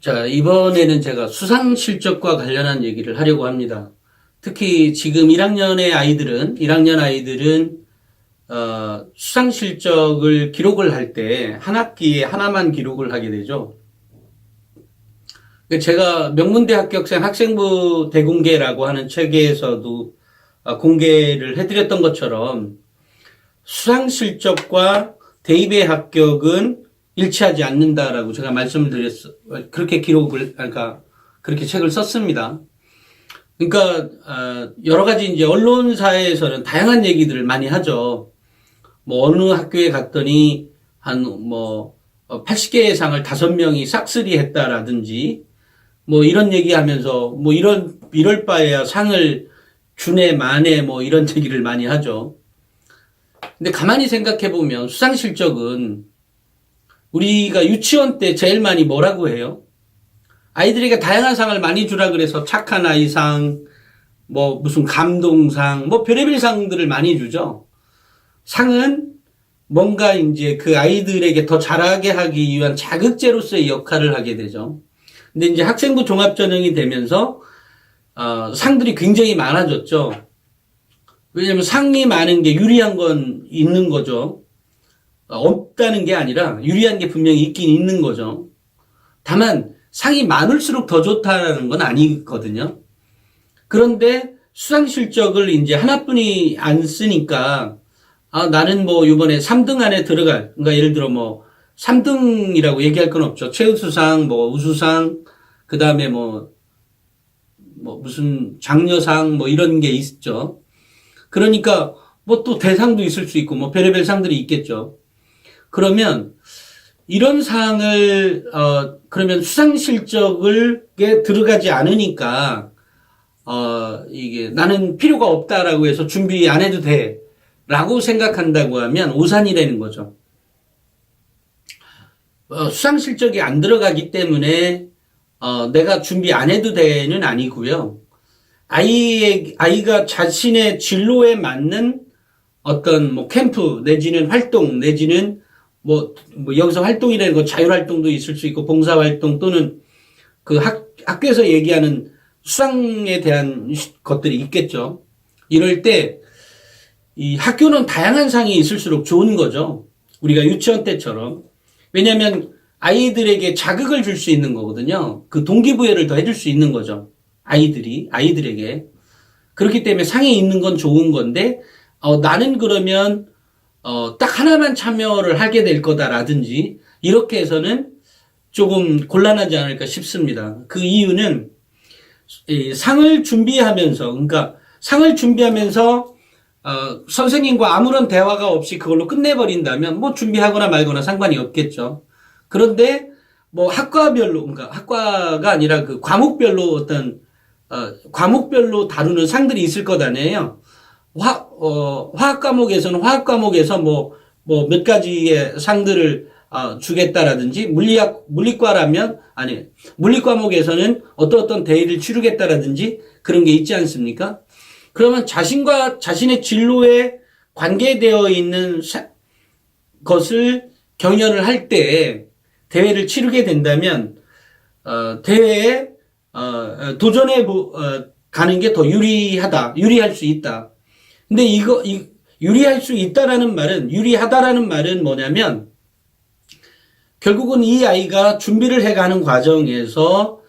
자, 이번에는 제가 수상 실적과 관련한 얘기를 하려고 합니다. 특히 지금 1학년 아이들은 수상 실적을 기록을 할 때 한 학기에 하나만 기록을 하게 되죠. 제가 명문대 합격생 학생부 대공개라고 하는 책에서도 공개를 해드렸던 것처럼 수상 실적과 대입의 합격은 일치하지 않는다라고 제가 말씀을 그렇게 그렇게 책을 썼습니다. 그러니까, 여러 가지 이제 언론사에서는 다양한 얘기들을 많이 하죠. 뭐, 어느 학교에 갔더니 한 80개의 상을 5명이 싹쓸이 했다라든지, 뭐 이런 얘기하면서 뭐 이럴 바에야 상을 주네 마네 뭐 이런 얘기를 많이 하죠. 근데 가만히 생각해 보면 수상 실적은 우리가 유치원 때 제일 많이 뭐라고 해요? 아이들에게 다양한 상을 많이 주라 그래서 착한 아이상, 뭐 무슨 감동상, 뭐 별의별 상들을 많이 주죠. 상은 뭔가 이제 그 아이들에게 더 잘하게 하기 위한 자극제로서의 역할을 하게 되죠. 근데 이제 학생부 종합전형이 되면서 상들이 굉장히 많아졌죠. 왜냐면 상이 많은 게 유리한 건 있는 거죠. 없다는 게 아니라 유리한 게 분명히 있긴 있는 거죠. 다만 상이 많을수록 더 좋다는 건 아니거든요. 그런데 수상 실적을 이제 하나뿐이 안 쓰니까 나는 뭐 이번에 3등 안에 들어갈, 그러니까 예를 들어 뭐 3등이라고 얘기할 건 없죠. 최우수상, 뭐 우수상, 그 다음에 뭐 무슨 장려상 뭐 이런 게 있죠. 그러니까 뭐 또 대상도 있을 수 있고 뭐 별의별 상들이 있겠죠. 그러면 이런 상을 그러면 수상 실적에 들어가지 않으니까 이게 나는 필요가 없다라고 해서 준비 안 해도 돼라고 생각한다고 하면 오산이라는 거죠. 수상 실적이 안 들어가기 때문에 내가 준비 안 해도 돼는 아니고요. 아이가 자신의 진로에 맞는 어떤 뭐 캠프 내지는 활동 내지는 뭐 여기서 활동이라는 거 자율활동도 있을 수 있고 봉사활동 또는 그 학교에서 얘기하는 수상에 대한 것들이 있겠죠. 이럴 때 이 학교는 다양한 상이 있을수록 좋은 거죠. 우리가 유치원 때처럼. 왜냐하면 아이들에게 자극을 줄 수 있는 거거든요. 그 동기부여를 더 해줄 수 있는 거죠. 아이들에게. 그렇기 때문에 상이 있는 건 좋은 건데, 나는 그러면, 딱 하나만 참여를 하게 될 거다라든지, 이렇게 해서는 조금 곤란하지 않을까 싶습니다. 그 이유는, 상을 준비하면서, 선생님과 아무런 대화가 없이 그걸로 끝내버린다면, 뭐 준비하거나 말거나 상관이 없겠죠. 그런데, 뭐 학과별로, 그러니까 학과가 아니라 그 과목별로 과목별로 다루는 상들이 있을 것 아니에요. 화학 과목에서는 화학 과목에서 뭐 몇 가지의 상들을 주겠다라든지 물리 과목에서는 어떤 대회를 치르겠다라든지 그런 게 있지 않습니까? 그러면 자신의 진로에 관계되어 있는 것을 경연을 할 때 대회를 치르게 된다면 대회에 도전해 가는 게 더 유리할 수 있다. 근데 유리할 수 있다라는 말은, 유리하다라는 말은 뭐냐면, 결국은 이 아이가 준비를 해가는 과정에서,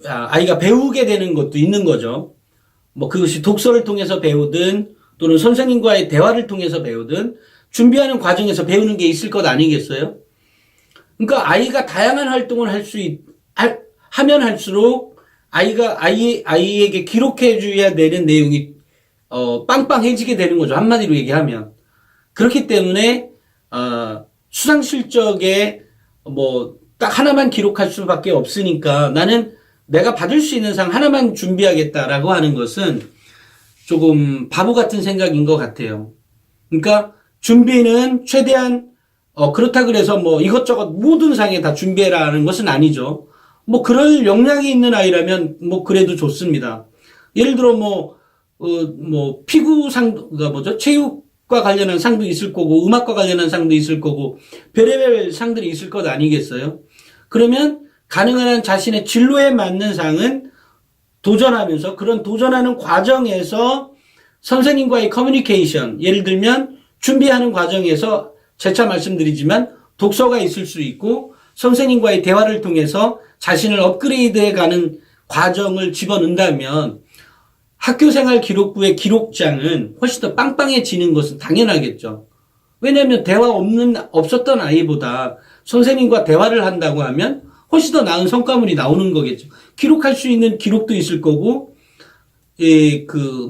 아이가 배우게 되는 것도 있는 거죠. 뭐 그것이 독서를 통해서 배우든, 또는 선생님과의 대화를 통해서 배우든, 준비하는 과정에서 배우는 게 있을 것 아니겠어요? 그러니까 아이가 다양한 활동을 하면 할수록 아이에게 기록해 줘야 되는 내용이 빵빵해지게 되는 거죠. 한마디로 얘기하면. 그렇기 때문에 수상 실적에 뭐 딱 하나만 기록할 수밖에 없으니까 나는 내가 받을 수 있는 상 하나만 준비하겠다라고 하는 것은 조금 바보 같은 생각인 것 같아요. 그러니까 준비는 최대한 그렇다 그래서 뭐 이것저것 모든 상에 다 준비해라는 것은 아니죠. 뭐 그럴 역량이 있는 아이라면 뭐 그래도 좋습니다. 예를 들어 피구상가 체육과 관련한 상도 있을 거고 음악과 관련한 상도 있을 거고 별의별 상들이 있을 것 아니겠어요? 그러면 가능한 한 자신의 진로에 맞는 상은 도전하면서 그런 도전하는 과정에서 선생님과의 커뮤니케이션, 예를 들면 준비하는 과정에서 재차 말씀드리지만 독서가 있을 수 있고 선생님과의 대화를 통해서 자신을 업그레이드해가는 과정을 집어넣는다면 학교생활 기록부의 기록장은 훨씬 더 빵빵해지는 것은 당연하겠죠. 왜냐하면 없었던 아이보다 선생님과 대화를 한다고 하면 훨씬 더 나은 성과물이 나오는 거겠죠. 기록할 수 있는 기록도 있을 거고,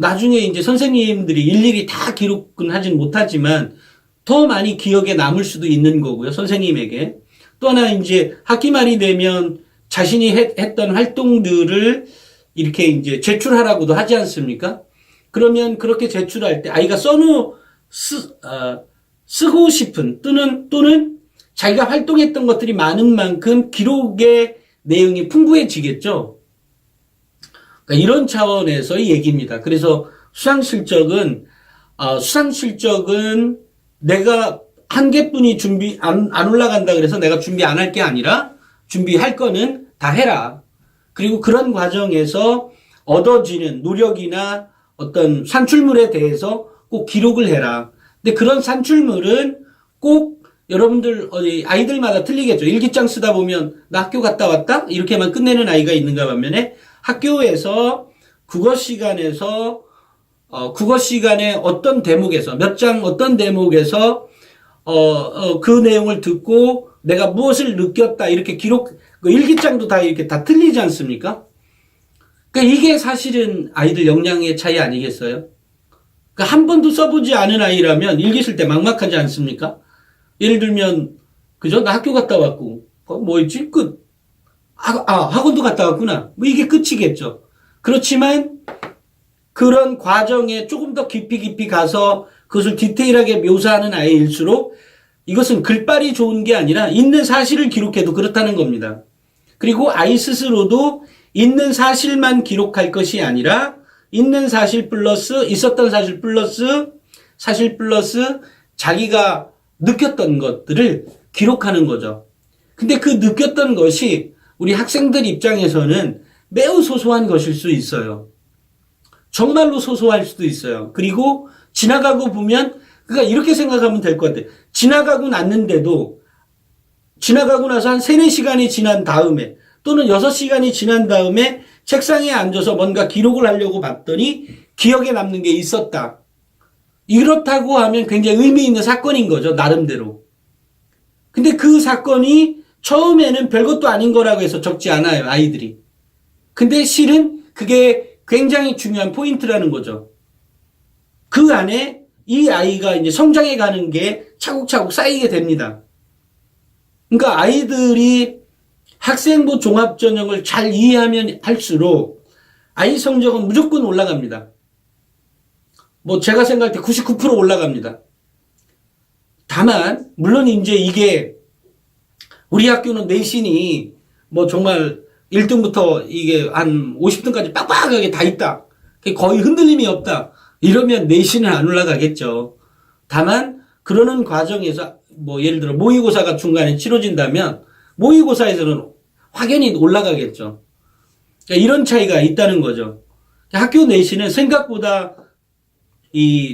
나중에 이제 선생님들이 일일이 다 기록은 하진 못하지만 더 많이 기억에 남을 수도 있는 거고요. 선생님에게. 또 하나 이제 학기 말이 되면 자신이 했던 활동들을 이렇게 이제 제출하라고도 하지 않습니까? 그러면 그렇게 제출할 때 아이가 쓰고 싶은 또는 자기가 활동했던 것들이 많은 만큼 기록의 내용이 풍부해지겠죠. 그러니까 이런 차원에서의 얘기입니다. 그래서 수상실적은 내가 한 개뿐이 안 올라간다 그래서 내가 준비 안 할 게 아니라 준비할 거는 다 해라. 그리고 그런 과정에서 얻어지는 노력이나 어떤 산출물에 대해서 꼭 기록을 해라. 근데 그런 산출물은 꼭 여러분들 아이들마다 틀리겠죠. 일기장 쓰다 보면 나 학교 갔다 왔다 이렇게만 끝내는 아이가 있는가 반면에 학교에서 국어 시간에 어떤 대목에서 몇 장 어떤 대목에서 그 내용을 듣고 내가 무엇을 느꼈다 이렇게 일기장도 다 이렇게 다 틀리지 않습니까? 그러니까 이게 사실은 아이들 역량의 차이 아니겠어요? 그러니까 한 번도 써보지 않은 아이라면 일기 쓸 때 막막하지 않습니까? 예를 들면 그죠? 나 학교 갔다 왔고 뭐였지? 끝. 학원도 갔다 왔구나. 뭐 이게 끝이겠죠. 그렇지만 그런 과정에 조금 더 깊이 가서 그것을 디테일하게 묘사하는 아이일수록 이것은 글빨이 좋은 게 아니라 있는 사실을 기록해도 그렇다는 겁니다. 그리고 아이 스스로도 있는 사실만 기록할 것이 아니라 있는 사실 플러스 있었던 사실 플러스 자기가 느꼈던 것들을 기록하는 거죠. 근데 그 느꼈던 것이 우리 학생들 입장에서는 매우 소소한 것일 수 있어요. 정말로 소소할 수도 있어요. 그리고 지나가고 보면 그러니까 이렇게 생각하면 될 것 같아요. 지나가고 나서 한 3, 4시간이 지난 다음에 또는 6시간이 지난 다음에 책상에 앉아서 뭔가 기록을 하려고 봤더니 기억에 남는 게 있었다. 이렇다고 하면 굉장히 의미 있는 사건인 거죠. 나름대로. 근데 그 사건이 처음에는 별것도 아닌 거라고 해서 적지 않아요. 아이들이. 근데 실은 그게 굉장히 중요한 포인트라는 거죠. 그 안에 이 아이가 이제 성장해 가는 게 차곡차곡 쌓이게 됩니다. 그러니까 아이들이 학생부 종합전형을 잘 이해하면 할수록 아이 성적은 무조건 올라갑니다. 뭐 제가 생각할 때 99% 올라갑니다. 다만 물론 이제 이게 우리 학교는 내신이 뭐 정말 1등부터 이게 한 50등까지 빡빡하게 다 있다. 거의 흔들림이 없다. 이러면 내신은 안 올라가겠죠. 다만 그러는 과정에서 뭐 예를 들어 모의고사가 중간에 치러진다면 모의고사에서는 확연히 올라가겠죠. 그러니까 이런 차이가 있다는 거죠. 학교 내신은 생각보다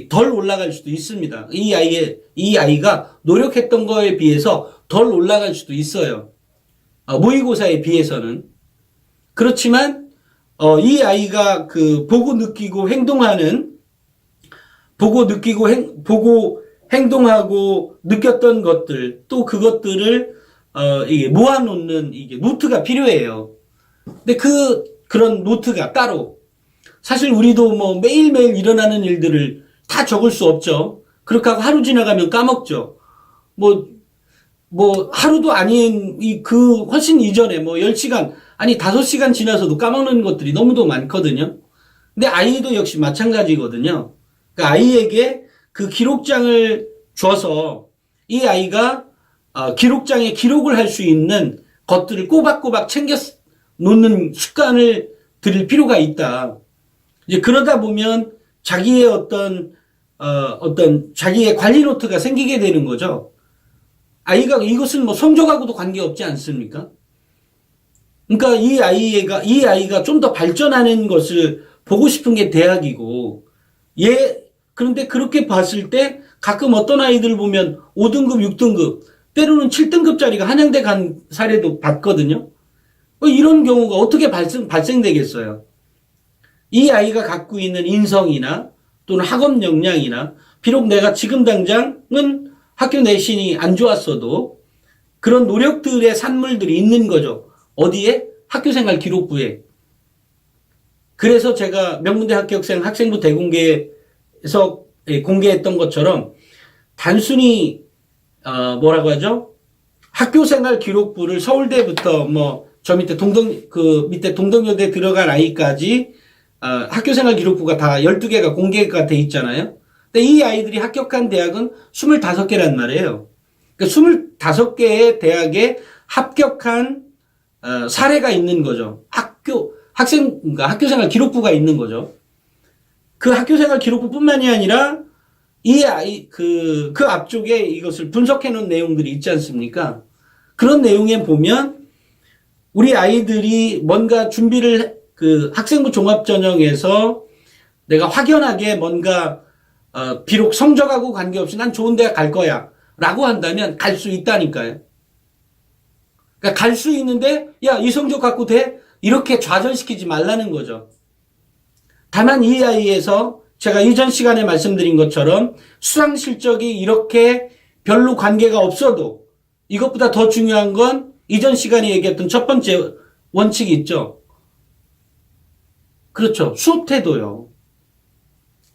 덜 올라갈 수도 있습니다. 이 아이가 노력했던 거에 비해서 덜 올라갈 수도 있어요. 모의고사에 비해서는. 그렇지만 이 아이가 보고 느끼고 행동하고 느꼈던 것들 또 그것들을 이게 모아놓는 이게 노트가 필요해요. 근데 그런 노트가 따로 사실 우리도 뭐 매일매일 일어나는 일들을 다 적을 수 없죠. 그렇게 하고 하루 지나가면 까먹죠. 뭐 하루도 아닌 훨씬 이전에 10시간 아니 5시간 지나서도 까먹는 것들이 너무도 많거든요. 근데 아이도 역시 마찬가지거든요. 그러니까 아이에게 그 기록장을 줘서 이 아이가 기록장에 기록을 할 수 있는 것들을 꼬박꼬박 챙겨 놓는 습관을 들일 필요가 있다. 이제 그러다 보면 자기의 어떤 자기의 관리 노트가 생기게 되는 거죠. 아이가 이것은 뭐 성적하고도 관계없지 않습니까? 그러니까 이 아이가 좀 더 발전하는 것을 보고 싶은 게 대학이고, 그런데 그렇게 봤을 때 가끔 어떤 아이들 보면 5등급, 6등급, 때로는 7등급짜리가 한양대 간 사례도 봤거든요. 이런 경우가 어떻게 발생되겠어요? 이 아이가 갖고 있는 인성이나 또는 학업 역량이나, 비록 내가 지금 당장은 학교 내신이 안 좋았어도 그런 노력들의 산물들이 있는 거죠. 어디에? 학교생활 기록부에. 그래서 제가 명문대 합격생 학생부 대공개에서 공개했던 것처럼 단순히 뭐라고 하죠? 학교생활 기록부를 서울대부터 저 밑에 동덕여대 들어간 아이까지 학교생활 기록부가 다 12개가 공개가 돼 있잖아요. 근데 이 아이들이 합격한 대학은 25개란 말이에요. 그러니까 25개의 대학에 합격한 사례가 있는 거죠. 그러니까 학교생활 기록부가 있는 거죠. 그 학교생활 기록부뿐만이 아니라 그 앞쪽에 이것을 분석해 놓은 내용들이 있지 않습니까? 그런 내용에 보면 우리 아이들이 뭔가 준비를 학생부 종합전형에서 내가 확연하게 뭔가 비록 성적하고 관계없이 난 좋은 대학 갈 거야 라고 한다면 갈 수 있다니까요. 그러니까 갈 수 있는데 야, 이 성적 갖고 돼? 이렇게 좌절시키지 말라는 거죠. 다만 이 아이에서 제가 이전 시간에 말씀드린 것처럼 수상 실적이 이렇게 별로 관계가 없어도 이것보다 더 중요한 건 이전 시간에 얘기했던 첫 번째 원칙이 있죠. 그렇죠. 수업 태도요.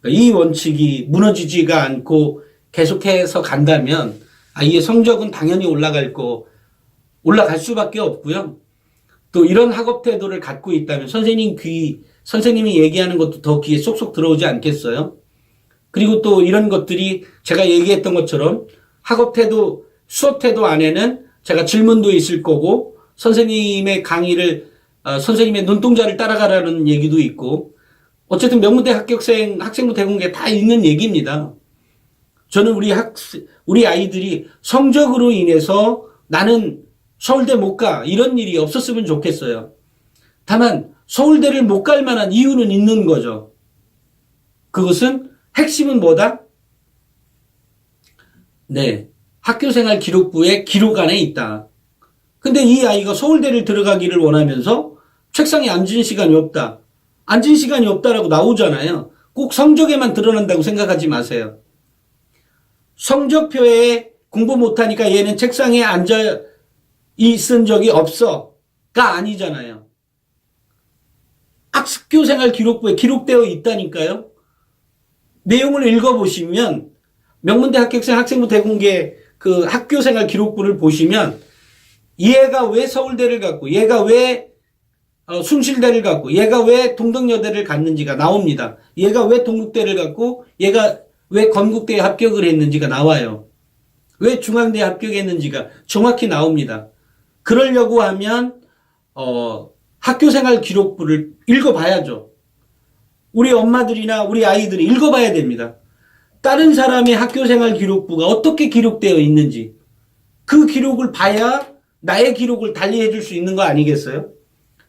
이 원칙이 무너지지가 않고 계속해서 간다면 아이의 성적은 당연히 올라갈 수밖에 없고요. 또 이런 학업 태도를 갖고 있다면 선생님이 얘기하는 것도 더 귀에 쏙쏙 들어오지 않겠어요? 그리고 또 이런 것들이 제가 얘기했던 것처럼 학업 태도, 수업 태도 안에는 제가 질문도 있을 거고 선생님의 강의를 선생님의 눈동자를 따라가라는 얘기도 있고, 어쨌든 명문대 합격생 학생부 대공개 다 있는 얘기입니다. 저는 우리 아이들이 성적으로 인해서 나는 서울대 못 가 이런 일이 없었으면 좋겠어요. 다만 서울대를 못 갈 만한 이유는 있는 거죠. 그것은 핵심은 뭐다? 네, 학교생활 기록부의 기록 안에 있다. 근데 이 아이가 서울대를 들어가기를 원하면서 책상에 앉은 시간이 없다. 앉은 시간이 없다라고 나오잖아요. 꼭 성적에만 드러난다고 생각하지 마세요. 성적표에 공부 못하니까 얘는 책상에 앉아 있은 적이 없어가 아니잖아요. 학교생활 기록부에 기록되어 있다니까요. 내용을 읽어보시면 명문대 합격생 학생부 대공개 그 학교생활 기록부를 보시면 얘가 왜 서울대를 갔고 얘가 왜 숭실대를 갔고 얘가 왜 동덕여대를 갔는지가 나옵니다. 얘가 왜 동국대를 갔고 얘가 왜 건국대에 합격을 했는지가 나와요. 왜 중앙대에 합격했는지가 정확히 나옵니다. 그러려고 하면 학교생활 기록부를 읽어봐야죠. 우리 엄마들이나 우리 아이들이 읽어봐야 됩니다. 다른 사람의 학교생활 기록부가 어떻게 기록되어 있는지 그 기록을 봐야 나의 기록을 달리해 줄 수 있는 거 아니겠어요?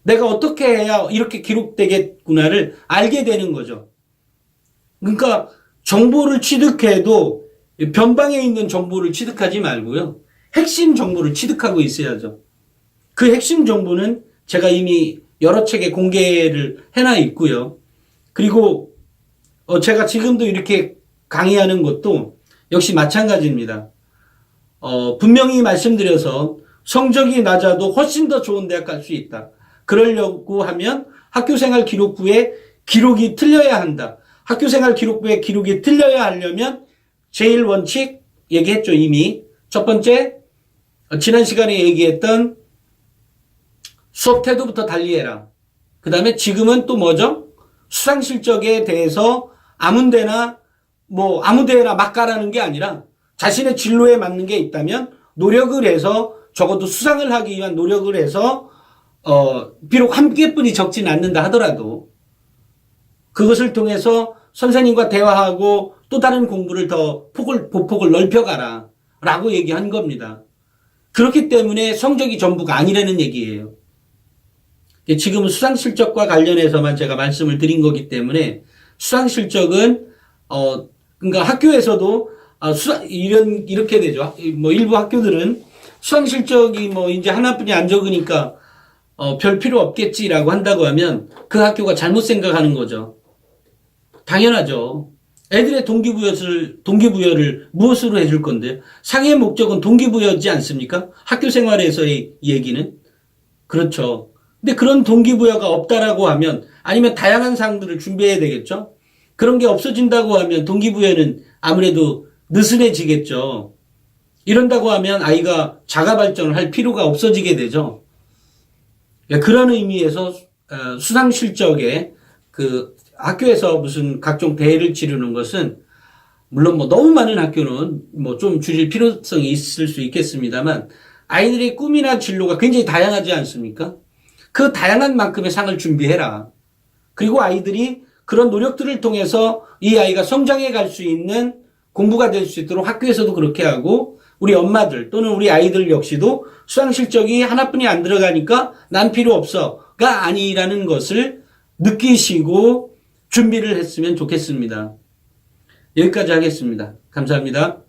내가 어떻게 해야 이렇게 기록되겠구나를 알게 되는 거죠. 그러니까 정보를 취득해도 변방에 있는 정보를 취득하지 말고요. 핵심 정보를 취득하고 있어야죠. 그 핵심 정보는 제가 이미 여러 책에 공개를 해놔 있고요. 그리고 제가 지금도 이렇게 강의하는 것도 역시 마찬가지입니다. 분명히 말씀드려서 성적이 낮아도 훨씬 더 좋은 대학 갈 수 있다. 그러려고 하면 학교생활 기록부에 기록이 틀려야 한다. 학교생활 기록부에 기록이 틀려야 하려면 제일 원칙 얘기했죠, 이미. 첫 번째, 지난 시간에 얘기했던 수업 태도부터 달리해라. 그 다음에 지금은 또 뭐죠? 수상 실적에 대해서 아무데나 막 가라는 게 아니라 자신의 진로에 맞는 게 있다면 노력을 해서 적어도 수상을 하기 위한 노력을 해서 비록 한 개뿐이 적진 않는다 하더라도 그것을 통해서 선생님과 대화하고 또 다른 공부를 더 보폭을 넓혀가라 라고 얘기한 겁니다. 그렇기 때문에 성적이 전부가 아니라는 얘기예요. 지금은 수상실적과 관련해서만 제가 말씀을 드린 거기 때문에 수상실적은 그러니까 학교에서도 이렇게 되죠. 뭐 일부 학교들은 수상실적이 뭐 이제 하나뿐이 안 적으니까 별 필요 없겠지라고 한다고 하면 그 학교가 잘못 생각하는 거죠. 당연하죠. 애들의 동기부여를 무엇으로 해줄 건데 상해 목적은 동기부여지 않습니까? 학교 생활에서의 얘기는. 그렇죠. 근데 그런 동기부여가 없다라고 하면 아니면 다양한 사항들을 준비해야 되겠죠. 그런 게 없어진다고 하면 동기부여는 아무래도 느슨해지겠죠. 이런다고 하면 아이가 자가 발전을 할 필요가 없어지게 되죠. 그런 의미에서 수상 실적에 그 학교에서 무슨 각종 대회를 치르는 것은 물론 뭐 너무 많은 학교는 뭐 좀 줄일 필요성이 있을 수 있겠습니다만 아이들의 꿈이나 진로가 굉장히 다양하지 않습니까? 그 다양한 만큼의 상을 준비해라. 그리고 아이들이 그런 노력들을 통해서 이 아이가 성장해 갈 수 있는 공부가 될 수 있도록 학교에서도 그렇게 하고 우리 엄마들 또는 우리 아이들 역시도 수상 실적이 하나뿐이 안 들어가니까 난 필요 없어가 아니라는 것을 느끼시고 준비를 했으면 좋겠습니다. 여기까지 하겠습니다. 감사합니다.